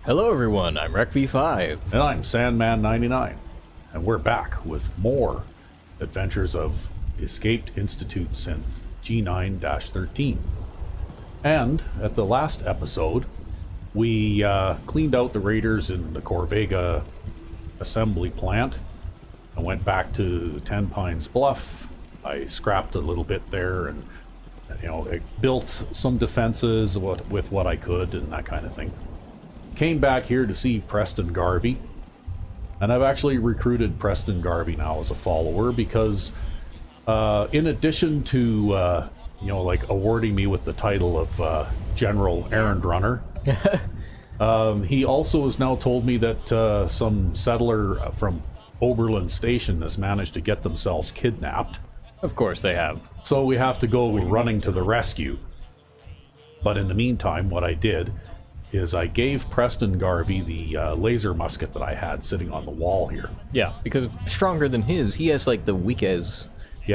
Hello everyone, I'm RecV5. And I'm Sandman99, and we're back with more adventures of Escaped Institute Synth G9-13. And at the last episode, we cleaned out the raiders in the Corvega assembly plant. I went back to Ten Pines Bluff. I scrapped a little bit there and, it built some defenses with what I could and that kind of thing. Came back here to see Preston Garvey, and I've actually recruited Preston Garvey now as a follower because in addition to awarding me with the title of General Errand Runner, he also has now told me that some settler from Oberlin Station has managed to get themselves kidnapped. Of course they have. So we have to go running to the rescue. But in the meantime, what I did is I gave Preston Garvey the laser musket that I had sitting on the wall here. Yeah, because stronger than his, he has like the weak as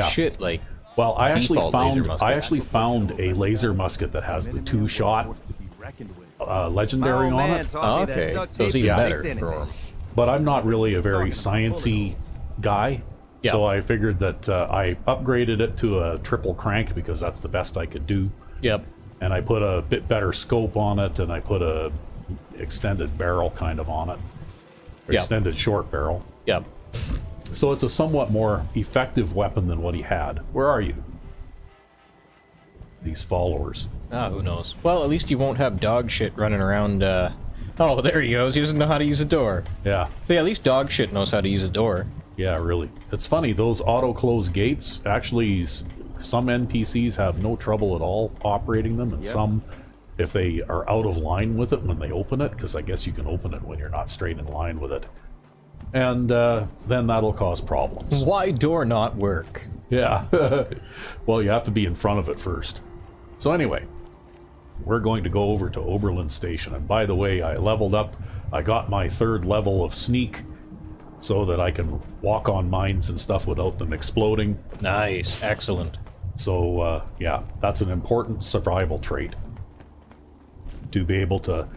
shit. Like, well, I actually default found a laser musket that has the 2-shot legendary on it. Oh, okay, so it's even better for him. But I'm not really a very sciencey guy, so I figured that I upgraded it to a triple crank because that's the best I could do. Yep. And I put a bit better scope on it, and I put a extended barrel kind of on it. Extended short barrel. Yep. So it's a somewhat more effective weapon than what he had. Where are you? These followers. Ah, who knows? Well, at least you won't have dog shit running around. Oh, there he goes. He doesn't know how to use a door. Yeah. So yeah, at least dog shit knows how to use a door. Yeah, really. It's funny, those auto-close gates, actually, some NPCs have no trouble at all operating them, and some, if they are out of line with it when they open it, because I guess you can open it when you're not straight in line with it, and then that'll cause problems. Why door not work? Yeah. Well, you have to be in front of it first. So anyway, we're going to go over to Oberlin Station, and by the way, I leveled up. I got my 3rd level of sneak, so that I can walk on mines and stuff without them exploding. Nice. Excellent. So, yeah, that's an important survival trait. To be able to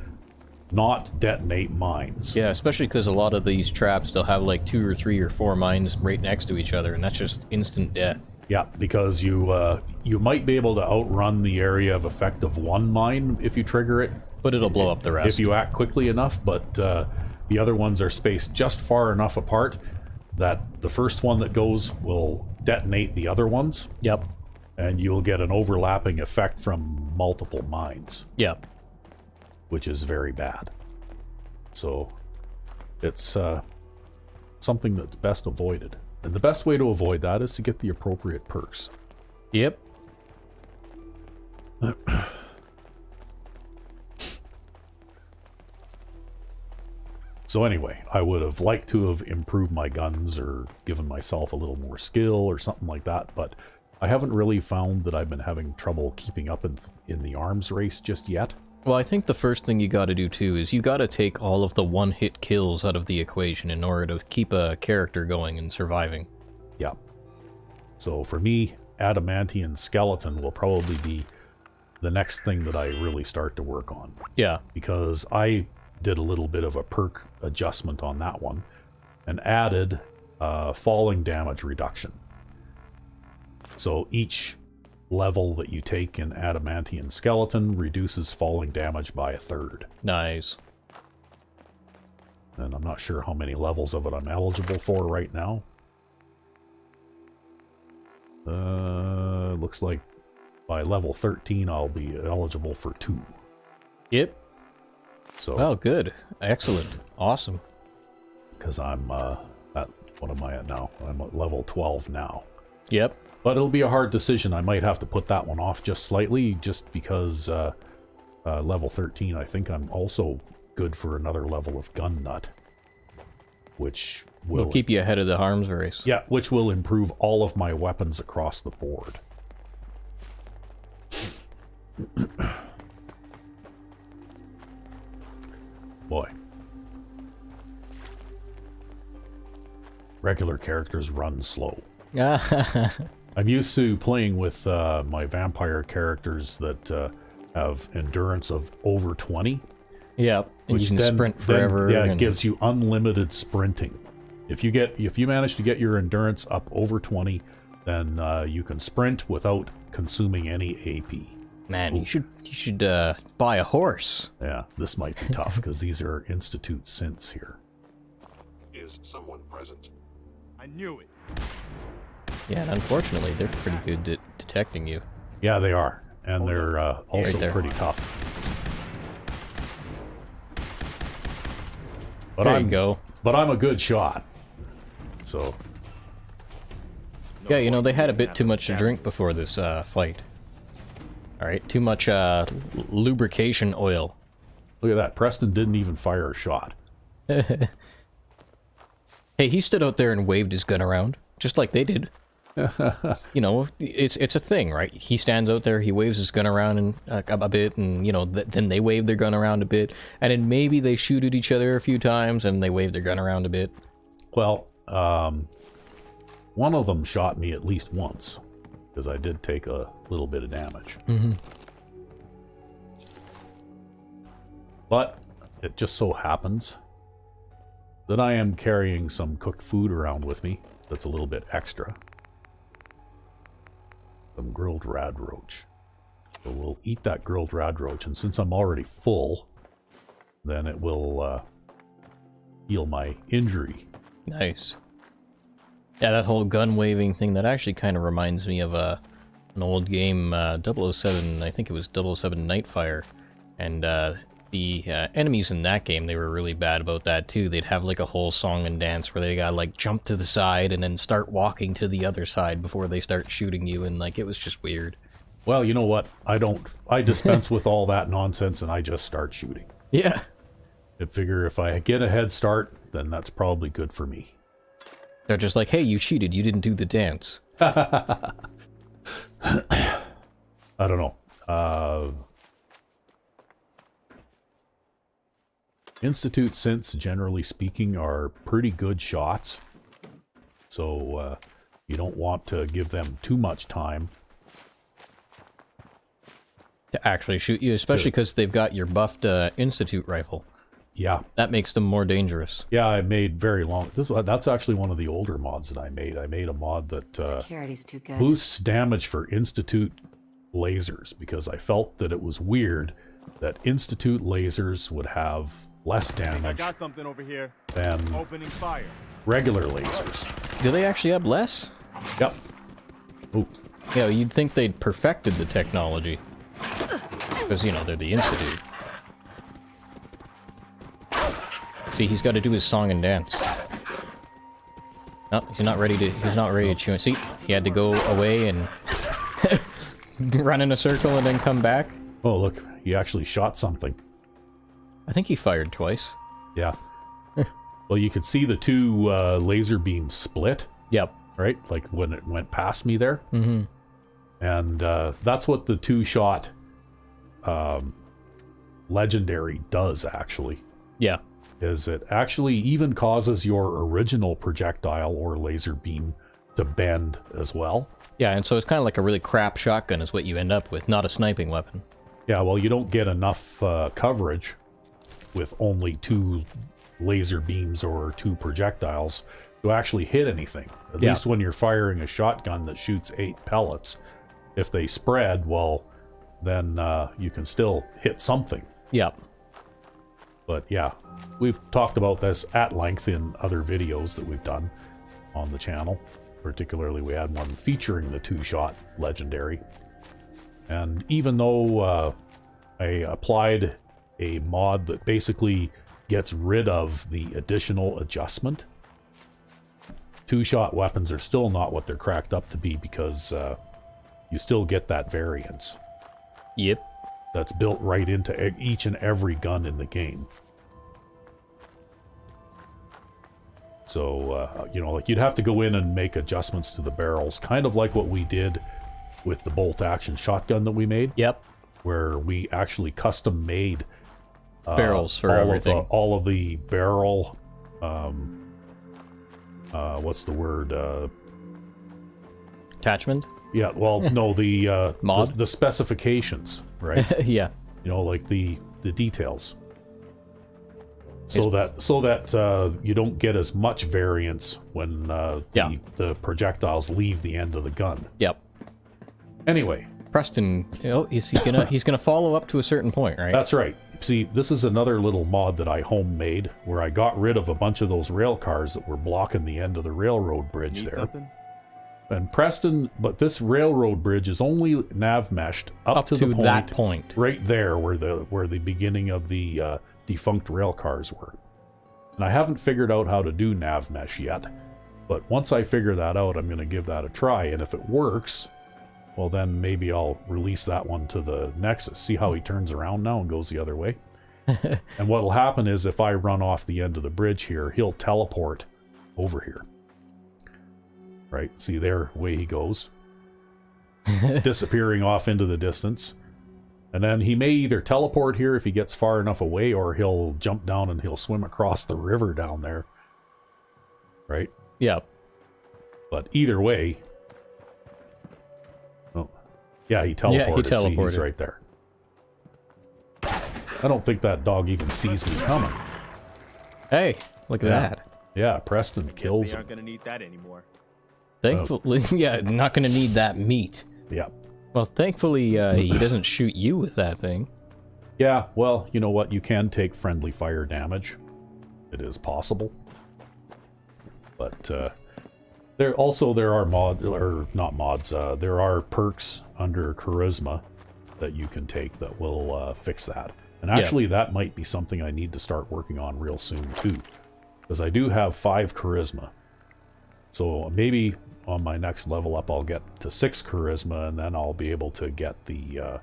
not detonate mines. Yeah, especially because a lot of these traps, they'll have like 2 or 3 or 4 mines right next to each other, and that's just instant death. Yeah, because you might be able to outrun the area of effect of one mine if you trigger it. But it'll blow up the rest. If you act quickly enough, but the other ones are spaced just far enough apart that the first one that goes will detonate the other ones. Yep. And you'll get an overlapping effect from multiple mines. Yep. Which is very bad. So it's something that's best avoided. And the best way to avoid that is to get the appropriate perks. Yep. So anyway, I would have liked to have improved my guns or given myself a little more skill or something like that, but I haven't really found that I've been having trouble keeping up in the arms race just yet. Well, I think the first thing you gotta do too is you gotta take all of the one-hit kills out of the equation in order to keep a character going and surviving. Yeah. So for me, Adamantian Skeleton will probably be the next thing that I really start to work on. Yeah. Because I did a little bit of a perk adjustment on that one and added falling damage reduction. So each level that you take in Adamantian Skeleton reduces falling damage by 1/3. Nice. And I'm not sure how many levels of it I'm eligible for right now. Looks like by level 13 I'll be eligible for 2. Yep. So, well, good. Excellent. Awesome. Because I'm at, what am I at now? I'm at level 12 now. Yep. But it'll be a hard decision. I might have to put that one off just slightly, just because level 13, I think I'm also good for another level of Gun Nut, which will keep you ahead of the arms race. Yeah, which will improve all of my weapons across the board. Boy. Regular characters run slow. I'm used to playing with my vampire characters that have endurance of over 20, Yeah, and you can sprint forever. Then, yeah, it gives you unlimited sprinting. If you manage to get your endurance up over 20, then you can sprint without consuming any AP. Man, you should buy a horse. Yeah, this might be tough because these are Institute synths here. Is someone present? I knew it. Yeah, and unfortunately, they're pretty good at detecting you. Yeah, they are, and they're also Right pretty tough. But There you go. But I'm a good shot, so. Yeah, you know, they had a bit too much to drink before this fight. Alright, too much lubrication oil. Look at that. Preston didn't even fire a shot. Hey, he stood out there and waved his gun around, just like they did. You know, it's a thing, right? He stands out there, he waves his gun around and a bit, and, you know, then they wave their gun around a bit, and then maybe they shoot at each other a few times, and they wave their gun around a bit. Well, one of them shot me at least once, because I did take a little bit of damage. Mm-hmm. But it just so happens that I am carrying some cooked food around with me that's a little bit extra. Some grilled rad roach. So we'll eat that grilled rad roach, and since I'm already full, then it will heal my injury. Nice. Yeah, that whole gun waving thing, that actually kind of reminds me of an old game, 007, I think it was 007 Nightfire, and the enemies in that game, they were really bad about that too. They'd have like a whole song and dance where they gotta like jump to the side and then start walking to the other side before they start shooting you, and like it was just weird. Well, you know what? I dispense with all that nonsense and I just start shooting. Yeah. I figure if I get a head start, then that's probably good for me. They're just like, hey, you cheated, you didn't do the dance. I don't know. Institute synths, generally speaking, are pretty good shots. So you don't want to give them too much time To actually shoot you, especially because they've got your buffed Institute rifle. Yeah. That makes them more dangerous. Yeah, I made very long... That's actually one of the older mods that I made. I made a mod that Security's too good. boosts damage for Institute lasers, because I felt that it was weird that Institute lasers would have less I damage got something over here. than Opening fire. regular lasers. Do they actually have less? Yep. Ooh. Yeah, you'd think they'd perfected the technology. Because, you know, they're the Institute. See, he's got to do his song and dance. No, he's not ready to chew it. See, he had to go away and run in a circle and then come back. Oh, look, he actually shot something. I think he fired twice. Yeah. Well, you could see the two laser beams split, Yep. right? Like when it went past me there. Mm-hmm. And that's what the two-shot legendary does, actually. Yeah. Is it actually even causes your original projectile or laser beam to bend as well. Yeah, and so it's kind of like a really crap shotgun is what you end up with, not a sniping weapon. Yeah, well, you don't get enough coverage with only two laser beams or two projectiles to actually hit anything. At least when you're firing a shotgun that shoots 8 pellets. If they spread, well, then you can still hit something. Yep. But yeah, we've talked about this at length in other videos that we've done on the channel. Particularly, we had one featuring the two-shot legendary. And even though I applied a mod that basically gets rid of the additional adjustment, two-shot weapons are still not what they're cracked up to be, because you still get that variance. Yep. That's built right into each and every gun in the game. So, you know, like you'd have to go in and make adjustments to the barrels, kind of like what we did with the bolt-action shotgun that we made. Yep. Where we actually custom-made barrels for everything. All of the barrel, what's the word? Attachment? Yeah, well, no, Mod? the specifications, right? Yeah. You know, like the details. So that you don't get as much variance when the projectiles leave the end of the gun. Yep. Anyway, Preston, he's gonna follow up to a certain point, right? that's right. See, this is another little mod that I homemade where I got rid of a bunch of those rail cars that were blocking the end of the railroad bridge Need there. something? And Preston, but this railroad bridge is only nav meshed up to the point, that point. right there where the beginning of the defunct rail cars were. And I haven't figured out how to do nav mesh yet, but once I figure that out, I'm going to give that a try. And if it works, well, then maybe I'll release that one to the Nexus. See how he turns around now and goes the other way. And what'll happen is if I run off the end of the bridge here, he'll teleport over here. Right, see there, way he goes. Disappearing off into the distance. And then he may either teleport here if he gets far enough away, or he'll jump down and he'll swim across the river down there. Right? Yep. But either way... Oh, yeah, he teleported. Yeah, he teleported. See, he's right there. I don't think that dog even sees me coming. Hey, look at that. Yeah, Preston kills They him. aren't gonna need that anymore. Thankfully, yeah, not gonna need that meat. Yeah. Well, thankfully, he doesn't shoot you with that thing. Yeah, well, you know what? You can take friendly fire damage. It is possible. But there are mods, or not mods, there are perks under Charisma that you can take that will fix that. And actually, that might be something I need to start working on real soon, too. Because I do have 5 Charisma. So maybe on my next level up, I'll get to 6 Charisma, and then I'll be able to get the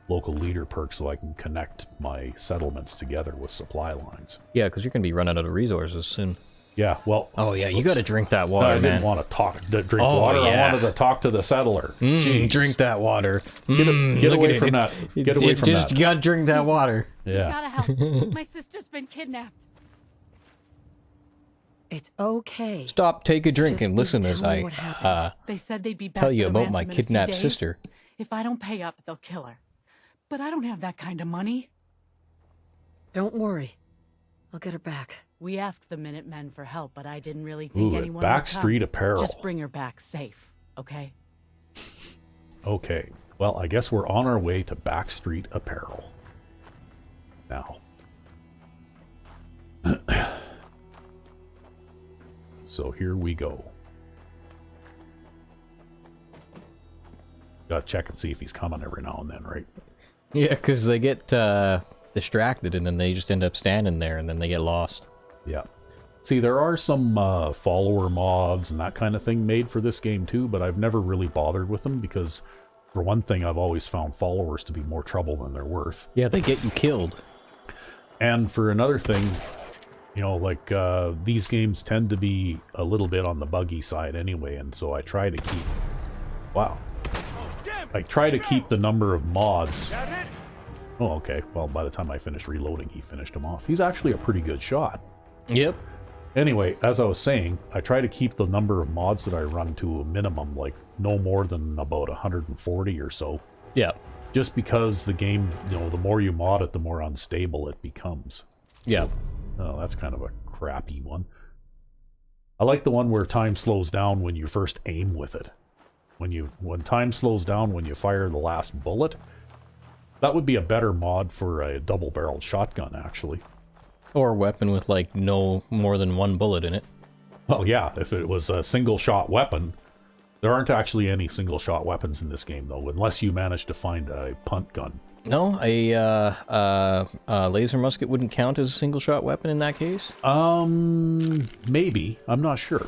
local leader perk so I can connect my settlements together with supply lines. Yeah, because you're gonna be running out of resources soon. Yeah, well... Oh yeah, you gotta drink that No, water, I man. didn't want to drink Oh, water. yeah. I wanted to talk to the settler. Jeez. Drink that water. Get Look away at from it. that. Get away from Just that. you gotta drink that water. You Yeah. gotta help. My sister's been kidnapped. It's okay. Stop, take a drink, Just and listen as tell me what I happened. They said they'd be back tell you for the about my ransom in a few kidnapped days. sister. If I don't pay up, they'll kill her. But I don't have that kind of money. Don't worry. I'll get her back. We asked the Minutemen for help, but I didn't really think Ooh, at anyone would Backstreet come. Apparel. Just bring her back safe, okay? Okay. Well, I guess we're on our way to Backstreet Apparel. Now. So here we go. Gotta check and see if he's coming every now and then, right? Yeah, because they get distracted, and then they just end up standing there, and then they get lost. Yeah. See, there are some follower mods and that kind of thing made for this game too, but I've never really bothered with them because, for one thing, I've always found followers to be more trouble than they're worth. Yeah, they get you killed. And for another thing, you know, like, these games tend to be a little bit on the buggy side anyway, and so I try to keep... Wow. I try to keep the number of mods... Oh, okay. Well, by the time I finished reloading, he finished him off. He's actually a pretty good shot. Yep. Anyway, as I was saying, I try to keep the number of mods that I run to a minimum, like no more than about 140 or so. Yeah. Just because the game, you know, the more you mod it, the more unstable it becomes. Yeah. Oh, that's kind of a crappy one. I like the one where time slows down when you first aim with it. When time slows down when you fire the last bullet, that would be a better mod for a double-barreled shotgun, actually. Or a weapon with, like, no more than one bullet in it. Well, yeah, if it was a single-shot weapon. There aren't actually any single-shot weapons in this game, though, unless you manage to find a punt gun. No, a laser musket wouldn't count as a single-shot weapon in that case? Maybe. I'm not sure.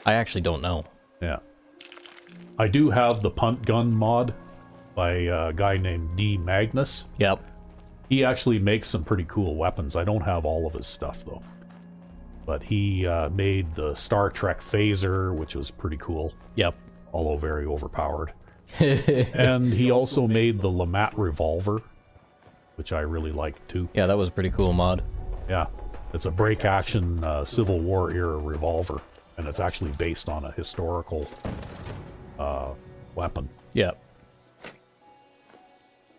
I actually don't know. Yeah. I do have the punt gun mod by a guy named D. Magnus. Yep. He actually makes some pretty cool weapons. I don't have all of his stuff, though. But he made the Star Trek phaser, which was pretty cool. Yep. Although very overpowered. And he also made the Lamat revolver, which I really liked, too. Yeah, that was a pretty cool mod. Yeah. It's a break-action Civil War era revolver. And it's actually based on a historical weapon. Yep.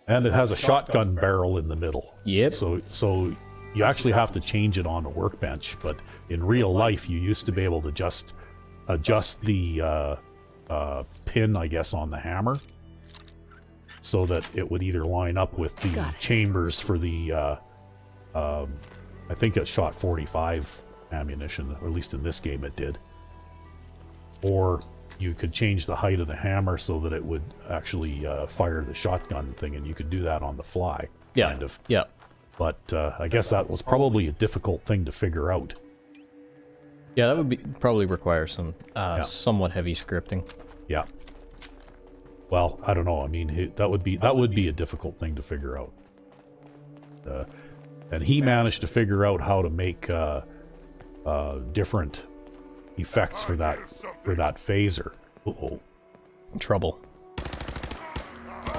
And it has a shotgun barrel in the middle. Yep. So you actually have to change it on the workbench, but in real life, you used to be able to just adjust the pin, I guess, on the hammer, so that it would either line up with the chambers for the, I think it shot 45 ammunition, or at least in this game it did. Or you could change the height of the hammer so that it would actually fire the shotgun thing, and you could do that on the fly, kind of. Yeah. But I guess that was probably a difficult thing to figure out. Yeah, that would probably require some somewhat heavy scripting. Yeah. Well, I don't know. I mean, that would be a difficult thing to figure out. And he managed to figure out how to make different effects for that phaser. Uh-oh. Trouble.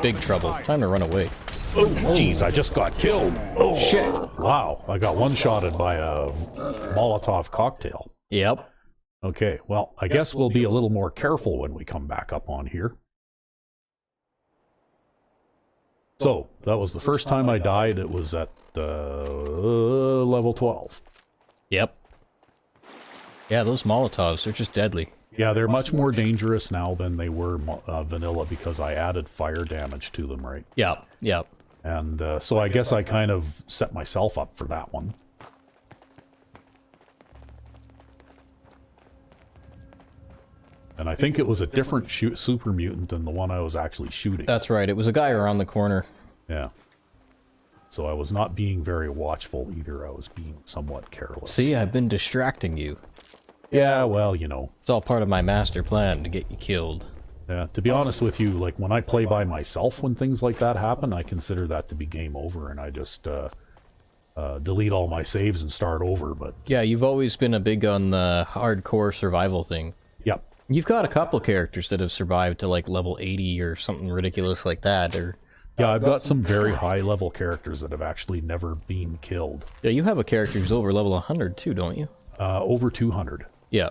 Big trouble. Time to run away. Oh, jeez, I just got killed. Oh, shit. Wow, I got one-shotted by a molotov cocktail. Yep. Okay, well, I guess we'll be a little more careful when we come back up on here. So, that was the first time I died. It was at level 12. Yep. Yeah, those Molotovs, they're just deadly. Yeah, they're much more dangerous now than they were vanilla because I added fire damage to them, right? Yep, yep. And so I guess I kind of set myself up for that one. And I think it was a different super mutant than the one I was actually shooting. That's right, it was a guy around the corner. Yeah. So I was not being very watchful either, I was being somewhat careless. See, I've been distracting you. Yeah, well, you know. It's all part of my master plan to get you killed. Yeah, to be honest with you, like when I play by myself when things like that happen, I consider that to be game over, and I just delete all my saves and start over, but... Yeah, you've always been a big on the hardcore survival thing. Yep. You've got a couple characters that have survived to like level 80 or something ridiculous like that, or... Yeah, I've got some very high-level characters that have actually never been killed. Yeah, you have a character who's over level 100 too, don't you? Over 200. Yeah.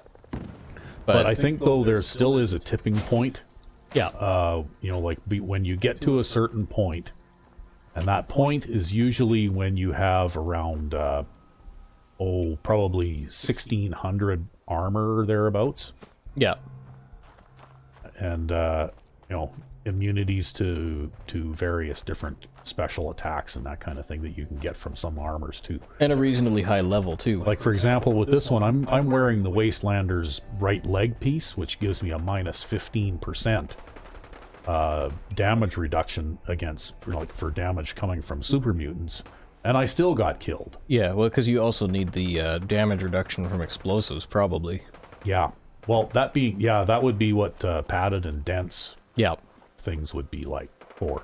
But I think, though, there still is a tipping point. Yeah. You know, like when you get to a certain point, and that point is usually when you have around, probably 1,600 armor or thereabouts. Yeah. And, you know, immunities to various different special attacks and that kind of thing that you can get from some armors too. And a reasonably high level too. Like for example with this one, I'm wearing the Wastelander's right leg piece, which gives me a minus 15% damage reduction against, like, for damage coming from super mutants, and I still got killed. Yeah, well, because you also need the damage reduction from explosives, probably. Yeah. Well, that would be what padded and dense things would be like for.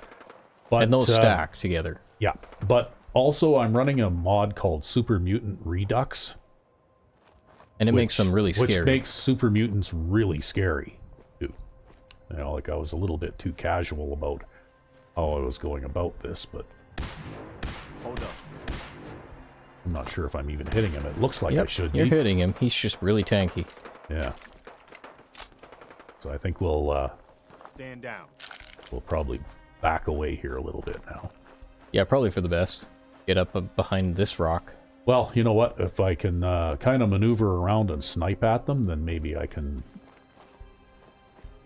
But, and those stack together. Yeah, but also I'm running a mod called Super Mutant Redux. And it makes them really scary. Which makes super mutants really scary, too. You know, like I was a little bit too casual about how I was going about this, but... Hold up. I'm not sure if I'm even hitting him. It looks like I should be. You're hitting him. He's just really tanky. Yeah. So I think we'll, Stand down. We'll probably back away here a little bit now. Yeah, probably for the best. Get up behind this rock. Well, you know what? If I can kind of maneuver around and snipe at them, then maybe I can...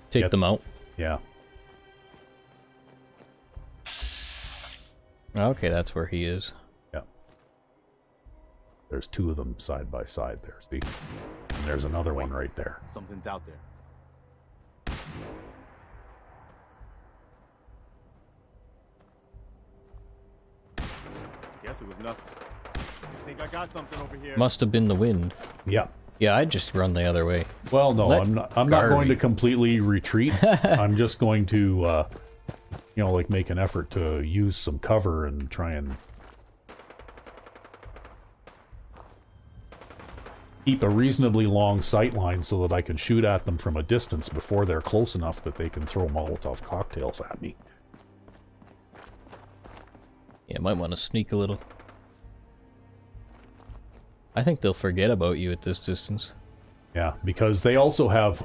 Take them out? Yeah. Okay, that's where he is. Yeah. There's two of them side by side there, see? And there's another one right there. Something's out there. Guess it was nothing. I think I got something over here. Must have been the wind. Yeah. Yeah, I'd just run the other way. Well, no, I'm not going to completely retreat. I'm just going to, you know, like make an effort to use some cover and try and keep a reasonably long sight line so that I can shoot at them from a distance before they're close enough that they can throw Molotov cocktails at me. Yeah, might want to sneak a little. I think they'll forget about you at this distance. Yeah, because they also have,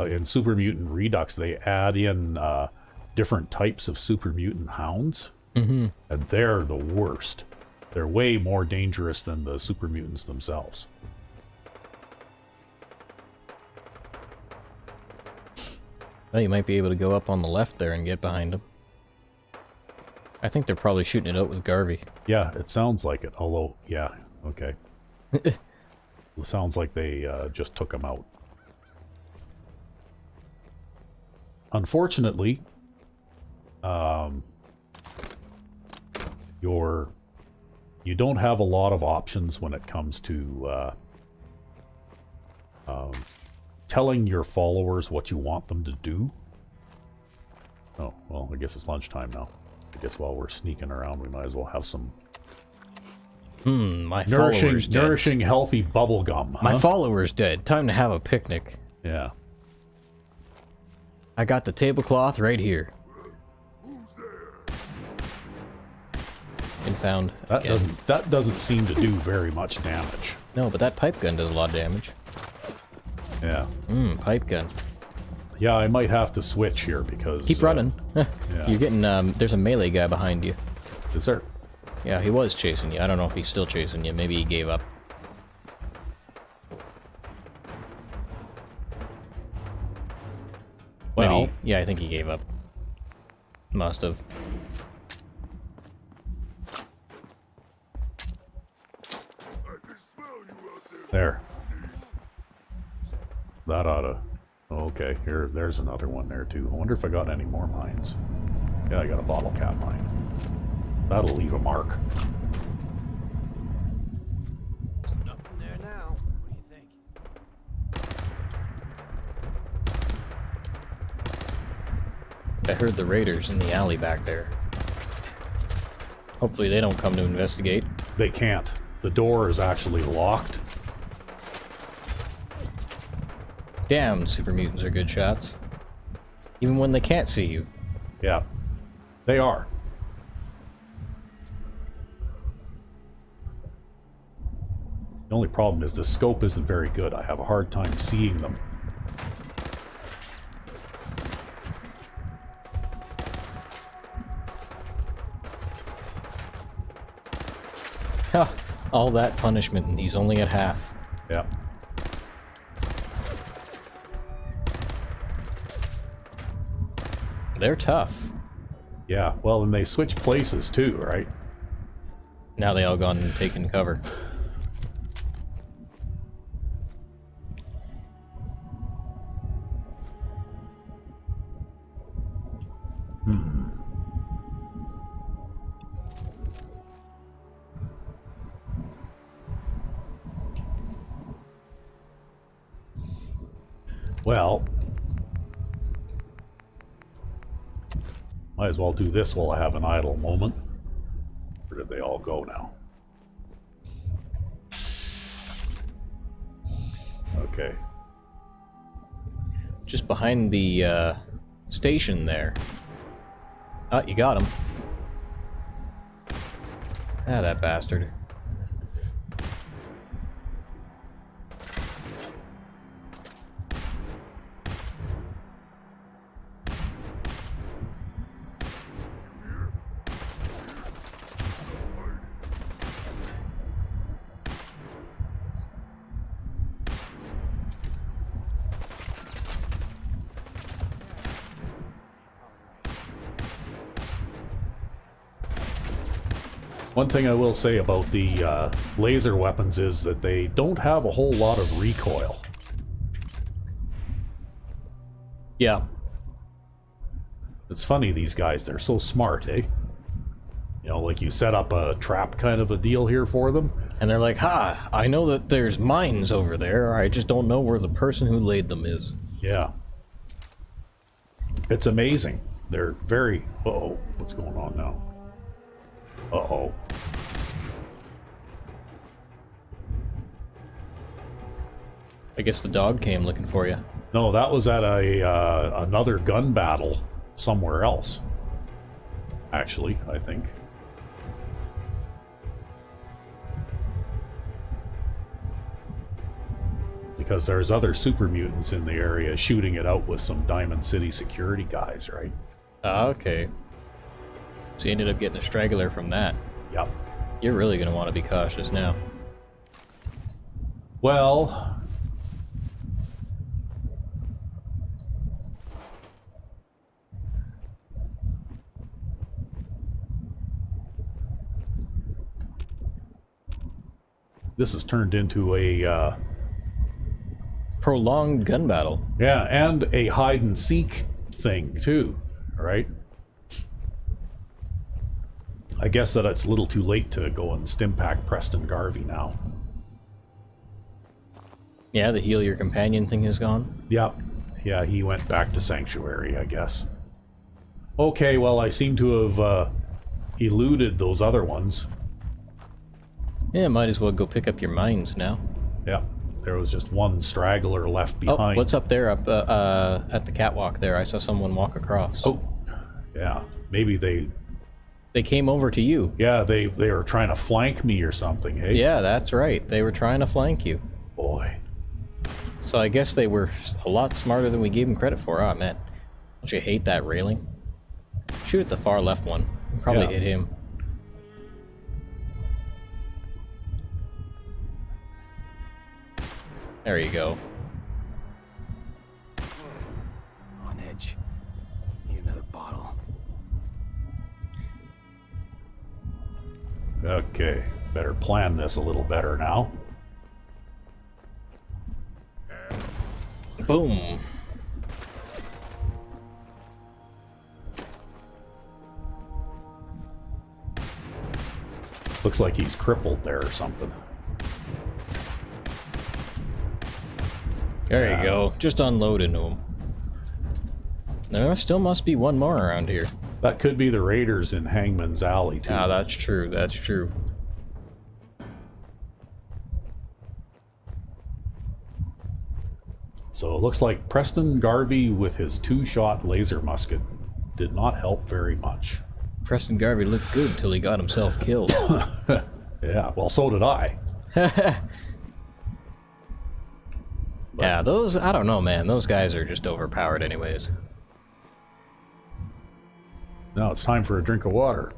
in Super Mutant Redux, they add in different types of Super Mutant hounds. Mm-hmm. And they're the worst. They're way more dangerous than the super mutants themselves. Well, you might be able to go up on the left there and get behind them. I think they're probably shooting it out with Garvey. Yeah, it sounds like it. Although, yeah, okay. It sounds like they just took him out. Unfortunately, you don't have a lot of options when it comes to telling your followers what you want them to do. Oh, well, I guess it's lunchtime now. I guess while we're sneaking around, we might as well have some my followers dead. nourishing, healthy bubble gum. Huh? My followers dead. Time to have a picnic. Yeah. I got the tablecloth right here. And found again. That doesn't seem to do very much damage. No, but that pipe gun does a lot of damage. Yeah. Pipe gun. Yeah, I might have to switch here because... Keep running. Yeah. You're getting, there's a melee guy behind you. Is there? Yeah, he was chasing you. I don't know if he's still chasing you. Maybe he gave up. Well... Maybe, yeah, I think he gave up. Must have. There. That oughta... Okay, there's another one there too. I wonder if I got any more mines. Yeah, I got a bottle cap mine. That'll leave a mark. Nothing there now. What do you think? I heard the raiders in the alley back there. Hopefully they don't come to investigate. They can't. The door is actually locked. Damn, super mutants are good shots. Even when they can't see you. Yeah, they are. The only problem is the scope isn't very good. I have a hard time seeing them. All that punishment and he's only at half. Yeah. They're tough. Yeah, well, and they switch places too, right? Now they all gone and taken cover. Well, might as well do this while I have an idle moment. Where did they all go now? Okay. Just behind the station there. Ah, you got him. Ah, that bastard. One thing I will say about the laser weapons is that they don't have a whole lot of recoil. Yeah. It's funny, these guys, they're so smart, eh? You know, like you set up a trap kind of a deal here for them. And they're like, ha, I know that there's mines over there, I just don't know where the person who laid them is. Yeah. It's amazing. They're very... Uh-oh, what's going on now? Uh-oh. I guess the dog came looking for you. No, that was at a another gun battle somewhere else. Actually, I think. Because there's other super mutants in the area shooting it out with some Diamond City security guys, right? Ah, okay. So you ended up getting a straggler from that. Yep. You're really gonna want to be cautious now. Well... This has turned into a, Prolonged gun battle. yeah, and a hide-and-seek thing, too, right? I guess that it's a little too late to go and stim-pack Preston Garvey now. Yeah, the heal your companion thing is gone. Yep. Yeah, he went back to Sanctuary, I guess. Okay, well, I seem to have eluded those other ones. Yeah, might as well go pick up your mines now. Yep. There was just one straggler left Oh, behind. what's up there up at the catwalk there? I saw someone walk across. Oh, yeah. Maybe they Came over to you. Yeah, they were trying to flank me or something, hey? Yeah, that's right. They were trying to flank you. Boy. So I guess they were a lot smarter than we gave them credit for. Ah, man. Don't you hate that railing? Shoot at the far left one. Probably Yeah. hit him. There you go. On edge. Need another bottle. Okay, better plan this a little better now. Boom. Looks like he's crippled there or something. There Yeah. you go. Just unload into him. There still must be one more around here. That could be the raiders in Hangman's Alley, too. Ah, that's true. That's true. So it looks like Preston Garvey with his 2-shot laser musket did not help very much. Preston Garvey looked good till he got himself killed. Yeah, well, so did I. Yeah, those, I don't know, man. Those guys are just overpowered anyways. Now it's time for a drink of water.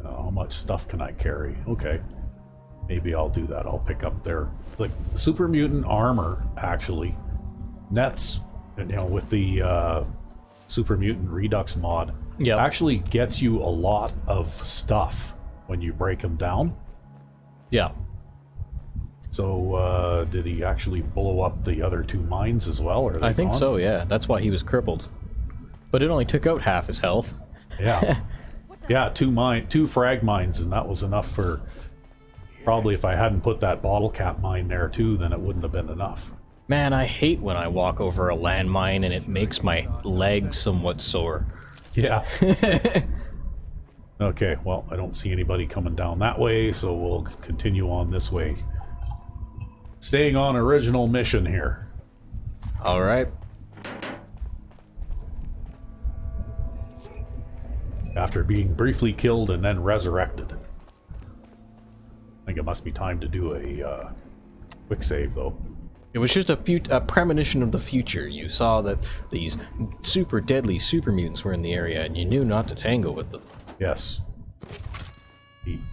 How much stuff can I carry? Okay. Maybe I'll do that. I'll pick up their, like, super mutant armor, actually. Nets, you know, with the super mutant redux mod, Yep. actually gets you a lot of stuff when you break them down. Yeah. So, did he actually blow up the other 2 mines as well? Or are they I think gone? so, yeah. That's why he was crippled. But it only took out half his health. Yeah. Yeah, 2 frag mines, and that was enough for... Probably if I hadn't put that bottle cap mine there too, then it wouldn't have been enough. Man, I hate when I walk over a landmine and it makes my leg somewhat sore. Yeah. Okay, well, I don't see anybody coming down that way, so we'll continue on this way. Staying on original mission here. Alright. After being briefly killed and then resurrected. I think it must be time to do a quick save, though. It was just a premonition of the future. You saw that these super deadly super mutants were in the area, and you knew not to tangle with them. Yes.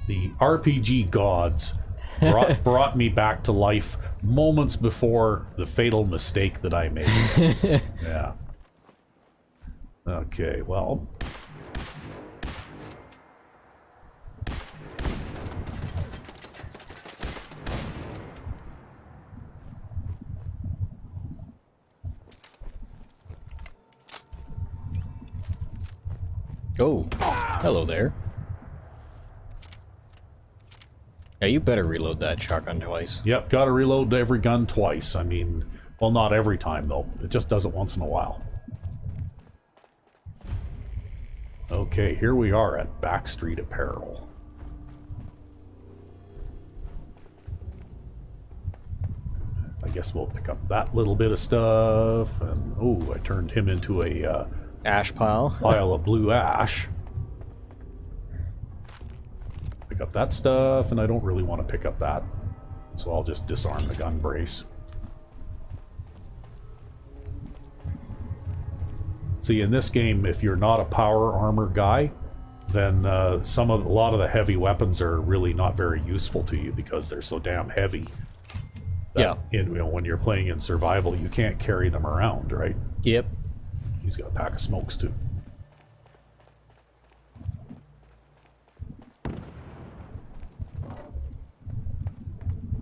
The RPG gods brought me back to life moments before the fatal mistake that I made. Yeah. Okay, well... Oh, hello there. Yeah, you better reload that shotgun twice. Yep, gotta reload every gun twice. I mean, well, not every time, though. It just does it once in a while. Okay, here we are at Backstreet Apparel. I guess we'll pick up that little bit of stuff. And, oh, I turned him into a Ash pile. pile of blue ash. pick up that stuff, and I don't really want to pick up that. So I'll just disarm the gun brace. See, in this game, if you're not a power armor guy, then a lot of the heavy weapons are really not very useful to you because they're so damn heavy. That when you're playing in survival, you can't carry them around, right? Yep. He's got a pack of smokes too.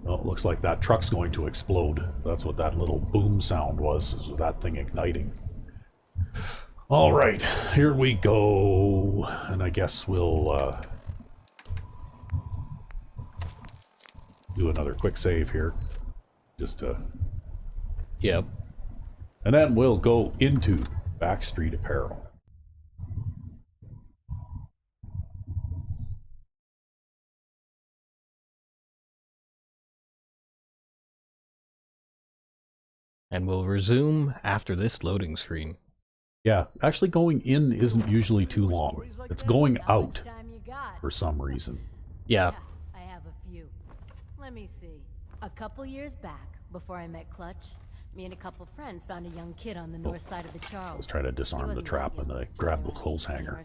Oh, it looks like that truck's going to explode. That's what that little boom sound was that thing igniting. All right, here we go. And I guess we'll do another quick save here. Just to... Yep. And then we'll go into Backstreet Apparel. And we'll resume after this loading screen. Yeah, actually going in isn't usually too long. It's going out for some reason. Yeah. I have a few. Let me see. A couple years back, before I met Clutch, me and a couple friends found a young kid on the north side of the Charles. I was trying to disarm the trap and I grabbed the clothes hanger.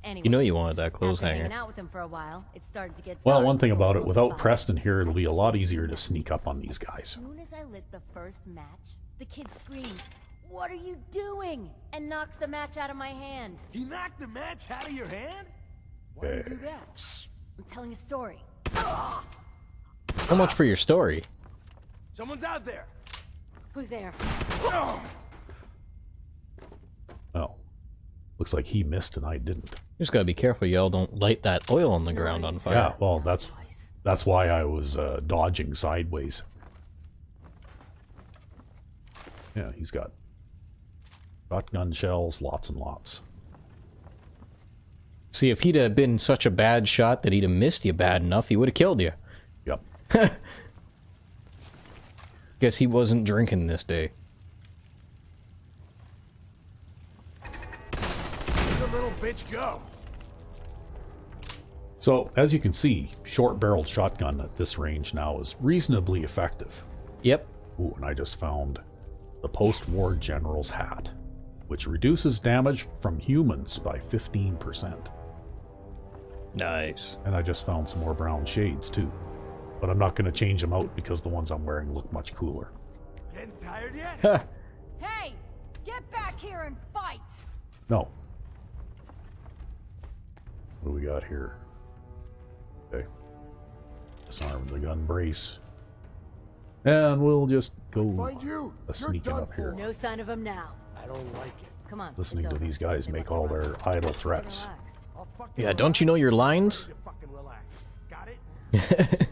Anyway, You know you wanted that clothes after hanger. hanging out with him for a while, it started to get Well, dark, one thing so about we it, both without followed. Preston here, it'll be a lot easier to sneak up on these guys. As soon as I lit the first match, the kid screams, "What are you doing?" and knocks the match out of my hand. He knocked the match out of your hand? Why did you do that? Shh! I'm telling a story. How much for your story? Someone's out there. Who's there? Oh. Looks like he missed and I didn't. Just gotta be careful y'all don't light that oil on the ground on fire. Yeah, well, that's why I was dodging sideways. Yeah, he's got shotgun shells, lots and lots. See, if he'd have been such a bad shot that he'd have missed you bad enough, he would have killed you. Yep. Guess he wasn't drinking this day. Where'd the little bitch go? So, as you can see, short-barreled shotgun at this range now is reasonably effective. Yep. Ooh, and I just found the post-war general's hat, which reduces damage from humans by 15%. Nice. And I just found some more brown shades, too. But I'm not going to change them out because the ones I'm wearing look much cooler. Getting tired yet? Hey! Get back here and fight! No. What do we got here? Okay. Disarm the gun brace. And we'll just go Mind you, you're sneaking done up here. No sign of him now. I don't like it. Come on. Listening it's to over. these guys They make must all have their idle threats. Relax. I'll fucking Yeah, don't you know your lines? You fucking relax. Got it? Jesus,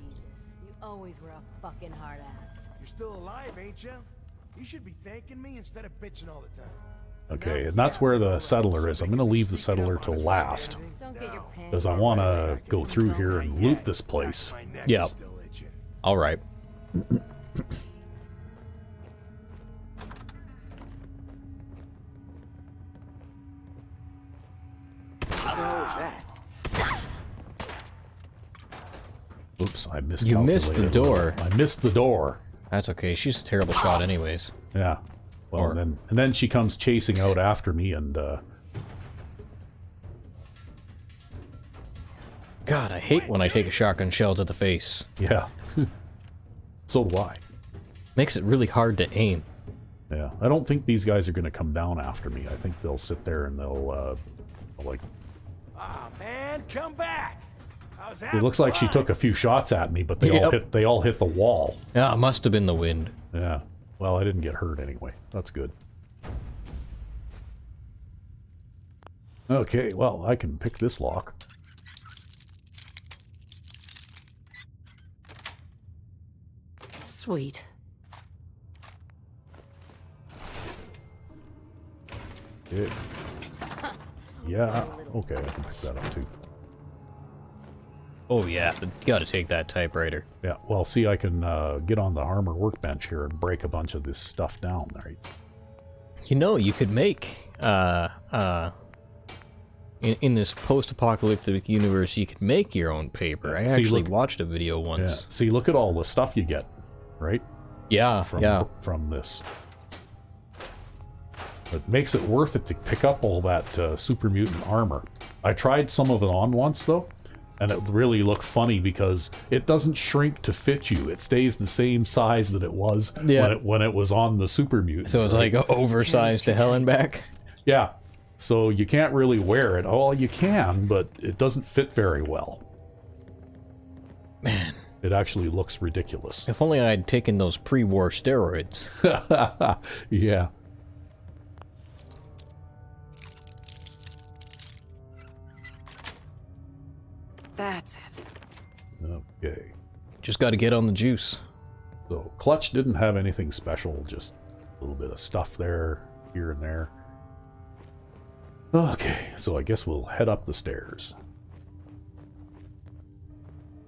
you always were a fucking hard ass. You're still alive, ain't you? You should be thanking me instead of bitching all the time. Okay, and that's where the settler is. I'm going to leave the settler till last, Don't get your pants. because I want to go through here and loot this place. My neck Yeah. is still itching. Alright. How the hell was that? Oops, I missed. You missed the door. I missed the door. That's okay. She's a terrible shot anyways. Yeah. Well, Or- and then she comes chasing out after me, and God, I hate when I take a shotgun shell to the face. yeah. So do I. Makes it really hard to aim. Yeah. I don't think these guys are going to come down after me. I think they'll sit there and they'll like. Ah, man, come back. I was It looks like she took a few shots at me, but Yep. they all hit the wall. Yeah, it must have been the wind. Yeah. Well, I didn't get hurt anyway. That's good. Okay, well, I can pick this lock. Sweet. It, yeah, okay, I can pick that up too. Oh yeah, but you gotta take that typewriter. Yeah, well, see, I can get on the armor workbench here and break a bunch of this stuff down, right? You know, you could make in this post-apocalyptic universe, you could make your own paper. I See, actually look- watched a video Yeah. once. See, look at all the stuff you get, right? Yeah, From this. It makes it worth it to pick up all that super mutant armor. I tried some of it on once, though, and it really looked funny because it doesn't shrink to fit you. It stays the same size that it was when it was on the super mutant. So it's right? like oversized to hell and back. Yeah. So you can't really wear it. Oh, you can, but it doesn't fit very well. Man. It actually looks ridiculous. If only I'd taken those pre-war steroids. Yeah. That's it. Okay. Just got to get on the juice. So Clutch didn't have anything special, just a little bit of stuff there, here and there. Okay, so I guess we'll head up the stairs.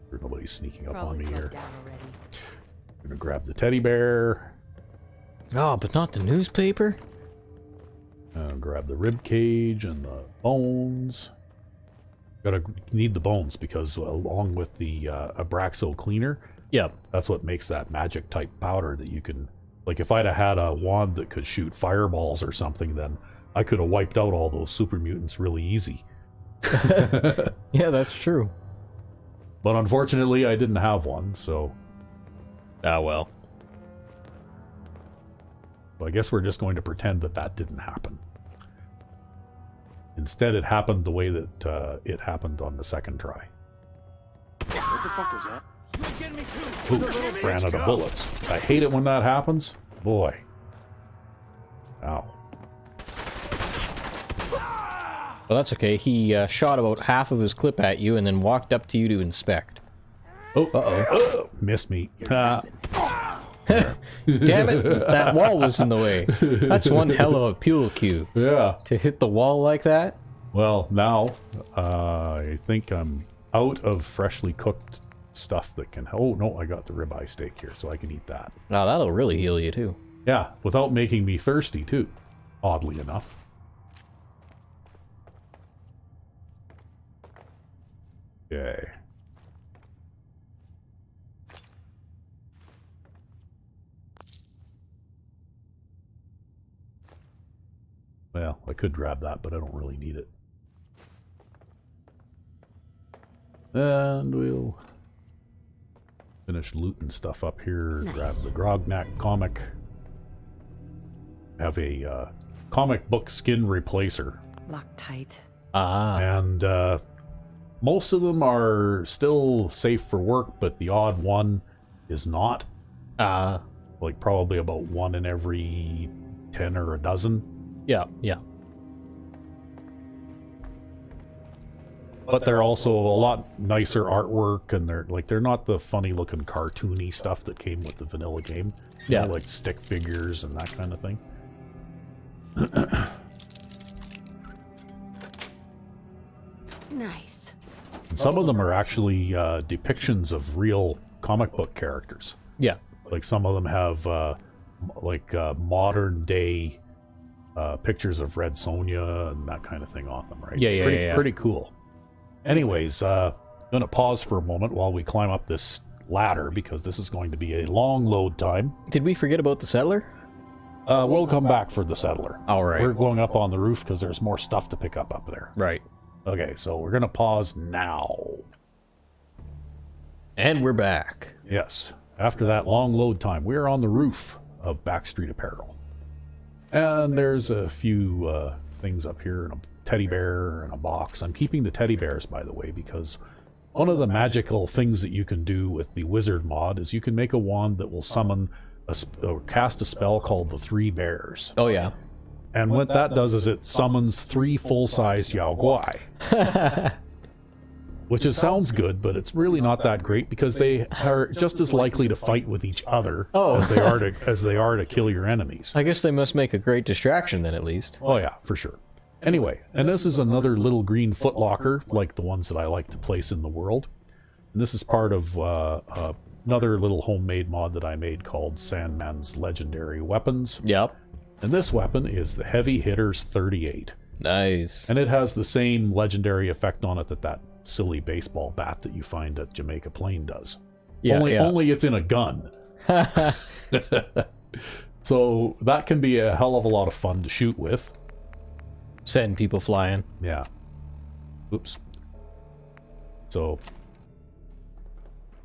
There's nobody sneaking up on me here. Gonna grab the teddy bear. Oh, but not the newspaper? Grab the rib cage and the bones. Need the bones because along with the Abraxo cleaner, Yep. that's what makes that magic type powder that you can, like if I'd have had a wand that could shoot fireballs or something, then I could have wiped out all those super mutants really easy. Yeah, that's true. But unfortunately I didn't have one, so Ah, well. I guess we're just going to pretend that that didn't happen. Instead it happened the way that it happened on the second try. What the fuck was that? You ain't getting me too. Ooh, ran out of bullets. I hate it when that happens. Boy. Ow. Well, that's okay. He shot about half of his clip at you and then walked up to you to inspect. Oh, uh-oh. Missed me. Damn it! That wall was in the way. That's one hell of a fuel cue. Yeah. To hit the wall like that? Well, now, I think I'm out of freshly cooked stuff that can... Oh, no, I got the ribeye steak here, so I can eat that. Oh, that'll really heal you, too. Yeah, without making me thirsty, too. Oddly enough. Okay. Well, I could grab that, but I don't really need it. And we'll finish looting stuff up here. Nice. Grab the Grognak comic. Have a comic book skin replacer. Locked tight. Ah. And most of them are still safe for work, but the odd one is not. Like probably about one in every 10 or a dozen. Yeah, yeah. But they're also a lot nicer artwork, and they're not the funny looking cartoony stuff that came with the vanilla game. Yeah. They're like stick figures and that kind of thing. Nice. And some of them are actually depictions of real comic book characters. Yeah. Like some of them have modern day pictures of Red Sonja and that kind of thing on them, right? Yeah. Pretty cool. Anyways, gonna pause for a moment while we climb up this ladder because this is going to be a long load time. Did we forget about the settler? We'll come back for the settler. All right. We're going up on the roof because there's more stuff to pick up there. Right. Okay, so we're gonna pause now. And we're back. Yes. After that long load time, we're on the roof of Backstreet Apparel. And there's a few things up here, and a teddy bear and a box. I'm keeping the teddy bears, by the way, because one of the magical things that you can do with the wizard mod is you can make a wand that will summon or cast a spell called the Three Bears. Oh, yeah. And what that does is it summons 3 full-size Yao Guai. Which sounds good, but it's really not that great because they are just as likely to fight with each other as they are to kill your enemies. I guess they must make a great distraction then, at least. Oh yeah, for sure. Anyway, and this is another little green footlocker, like the ones that I like to place in the world. And this is part of another little homemade mod that I made called Sandman's Legendary Weapons. Yep. And this weapon is the Heavy Hitters 38. Nice. And it has the same legendary effect on it that silly baseball bat that you find at Jamaica Plain does. Yeah, only it's in a gun. So that can be a hell of a lot of fun to shoot with. Send people flying. Yeah. Oops. So,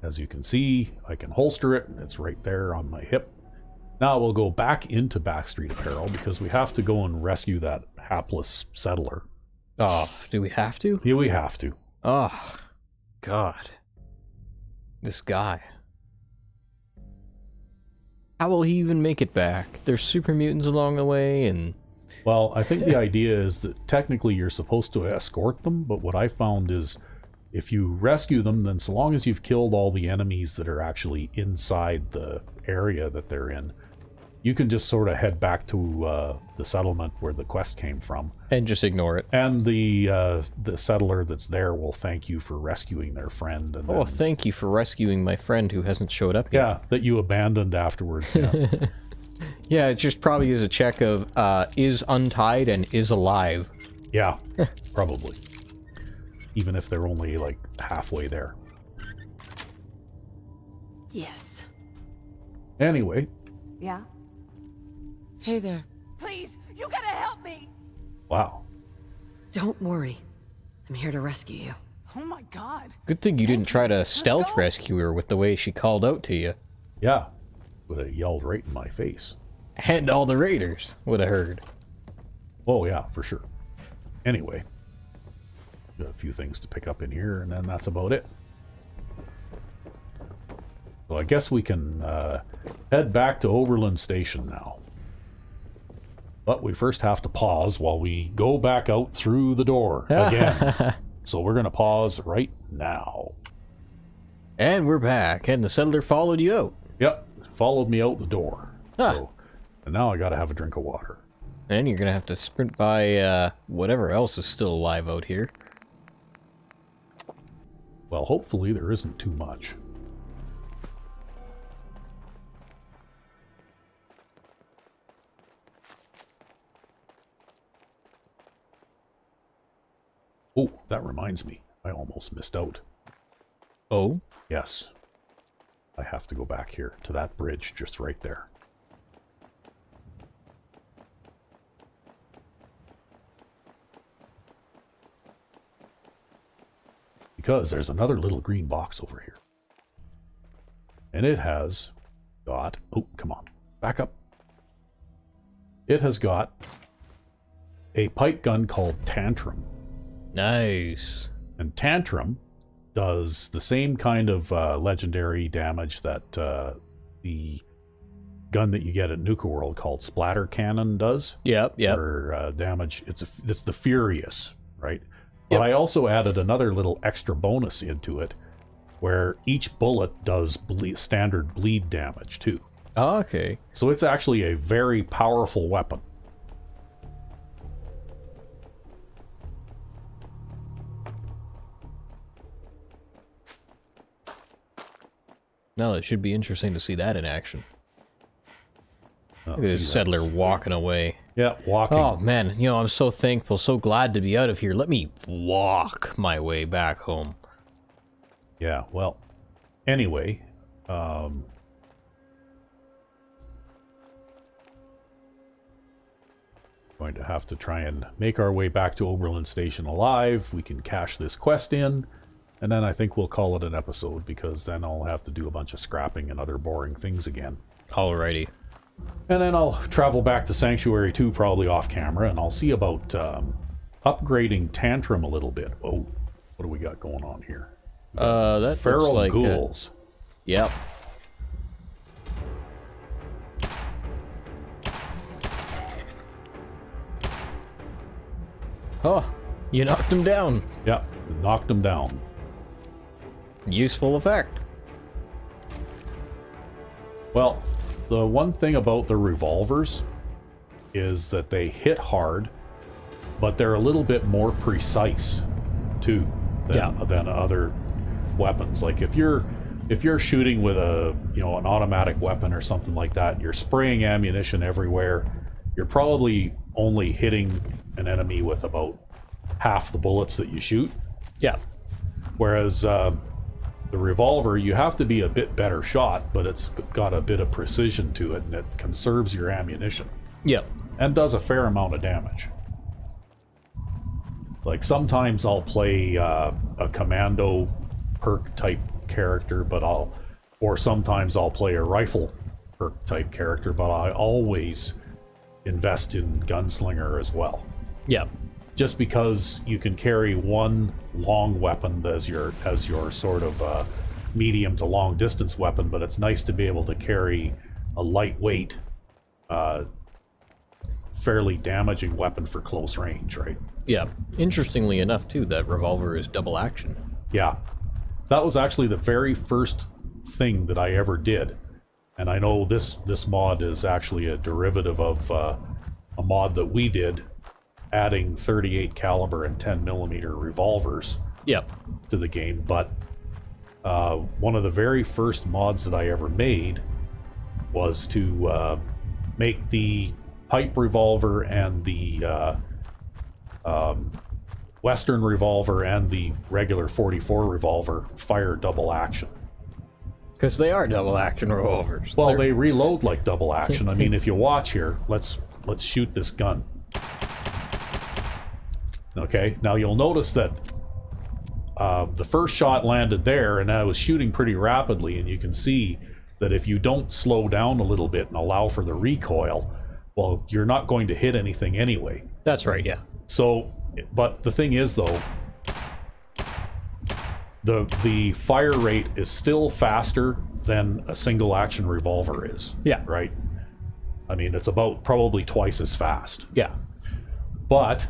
as you can see, I can holster it. It's right there on my hip. Now we'll go back into Backstreet Apparel because we have to go and rescue that hapless settler. Oh, do we have to? Yeah, we have to. Oh, God. This guy. How will he even make it back? There's super mutants along the way, and... Well, I think the idea is that technically you're supposed to escort them, but what I found is if you rescue them, then so long as you've killed all the enemies that are actually inside the area that they're in, you can just sort of head back to the settlement where the quest came from. And just ignore it. And the settler that's there will thank you for rescuing their friend. And oh, thank you for rescuing my friend who hasn't showed up yet. Yeah, that you abandoned afterwards. Yeah, yeah, it just probably is a check of is untied and is alive. Yeah, probably. Even if they're only like halfway there. Yes. Anyway. Yeah? Hey there. Please, you gotta help me! Wow. Don't worry. I'm here to rescue you. Oh my god. Good thing you didn't try to stealth rescue her with the way she called out to you. Yeah. Would have yelled right in my face. And all the raiders would have heard. Oh yeah, for sure. Anyway. Got a few things to pick up in here, and then that's about it. So I guess we can head back to Oberlin Station now. But we first have to pause while we go back out through the door again. So we're going to pause right now. And we're back, and the settler followed you out. Yep, followed me out the door. Huh. So, and now I got to have a drink of water. And you're going to have to sprint by whatever else is still alive out here. Well, hopefully there isn't too much. Oh, that reminds me. I almost missed out. Oh? Yes. I have to go back here to that bridge just right there. Because there's another little green box over here. And it has got... Oh, come on. Back up. It has got a pipe gun called Tantrum. Nice. And Tantrum does the same kind of legendary damage that the gun that you get at Nuka World called Splatter Cannon does. Yep. Or damage. It's the Furious, right? Yep. But I also added another little extra bonus into it where each bullet does standard bleed damage too. Oh, okay. So it's actually a very powerful weapon. No, it should be interesting to see that in action. Oh, Look at this settler walking away. Yeah, walking. Oh, man. You know, I'm so thankful, so glad to be out of here. Let me walk my way back home. Yeah, well, anyway, going to have to try and make our way back to Oberlin Station alive. We can cash this quest in, and then I think we'll call it an episode, because then I'll have to do a bunch of scrapping and other boring things again. Alrighty. And then I'll travel back to Sanctuary 2, probably off camera, and I'll see about upgrading Tantrum a little bit. Oh, what do we got going on here? That Feral looks like ghouls. Yep. Oh, you knocked him down. Yeah, knocked them down. Useful effect. Well, the one thing about the revolvers is that they hit hard, but they're a little bit more precise too than other weapons. Like if you're shooting with a an automatic weapon or something like that, you're spraying ammunition everywhere. you're probably only hitting an enemy with about half the bullets that you shoot. Yeah. Whereas the revolver, you have to be a bit better shot, but it's got a bit of precision to it, and it conserves your ammunition. Yep. And does a fair amount of damage. Like, sometimes I'll play a commando perk type character, or sometimes I'll play a rifle perk type character, but I always invest in gunslinger as well. Yep. Just because you can carry one long weapon as your sort of medium to long distance weapon, but it's nice to be able to carry a lightweight, fairly damaging weapon for close range, right? Yeah. Interestingly enough, too, that revolver is double action. Yeah. That was actually the very first thing that I ever did. And I know this mod is actually a derivative of a mod that we did, adding 38 caliber and 10 millimeter revolvers Yep. to the game. But one of the very first mods that I ever made was to make the pipe revolver and the Western revolver and the regular 44 revolver fire double action. Because they are double action revolvers. Well, they reload like double action. I mean, if you watch here, let's shoot this gun. Okay, now you'll notice that the first shot landed there, and I was shooting pretty rapidly, and you can see that if you don't slow down a little bit and allow for the recoil, well, you're not going to hit anything anyway. That's right, yeah. So, but the thing is, though, the fire rate is still faster than a single action revolver is. Yeah. Right? I mean, it's about probably twice as fast. Yeah. But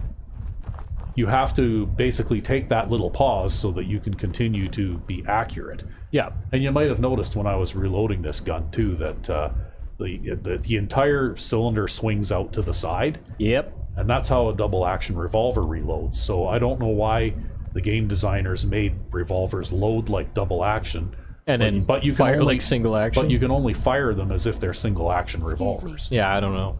you have to basically take that little pause so that you can continue to be accurate. Yeah. And you might have noticed when I was reloading this gun too that the entire cylinder swings out to the side. Yep. And that's how a double action revolver reloads. So I don't know why the game designers made revolvers load like double action, But you can fire like single action. But you can only fire them as if they're single action revolvers. Yeah, I don't know.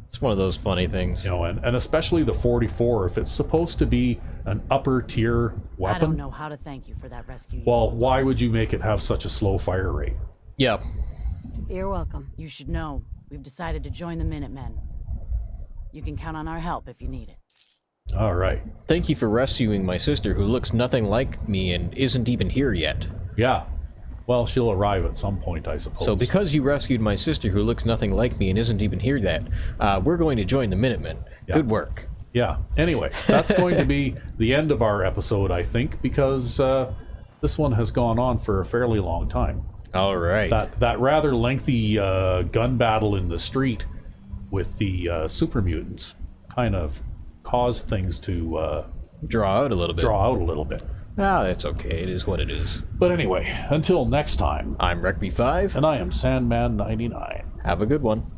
It's one of those funny things. You know, and especially the 44, if it's supposed to be an upper tier weapon. I don't know how to thank you for that rescue. Well, why would you make it have such a slow fire rate? Yeah. You're welcome. You should know, we've decided to join the Minutemen. You can count on our help if you need it. All right. Thank you for rescuing my sister who looks nothing like me and isn't even here yet. Yeah. Well, she'll arrive at some point, I suppose. So because you rescued my sister who looks nothing like me and isn't even here yet, we're going to join the Minutemen. Yeah. Good work. Yeah. Anyway, that's going to be the end of our episode, I think, because this one has gone on for a fairly long time. All right. That rather lengthy gun battle in the street with the super mutants kind of caused things to draw out a little bit. Ah, that's okay. It is what it is. But anyway, until next time, I'm RecV5. and I am Sandman 99. Have a good one.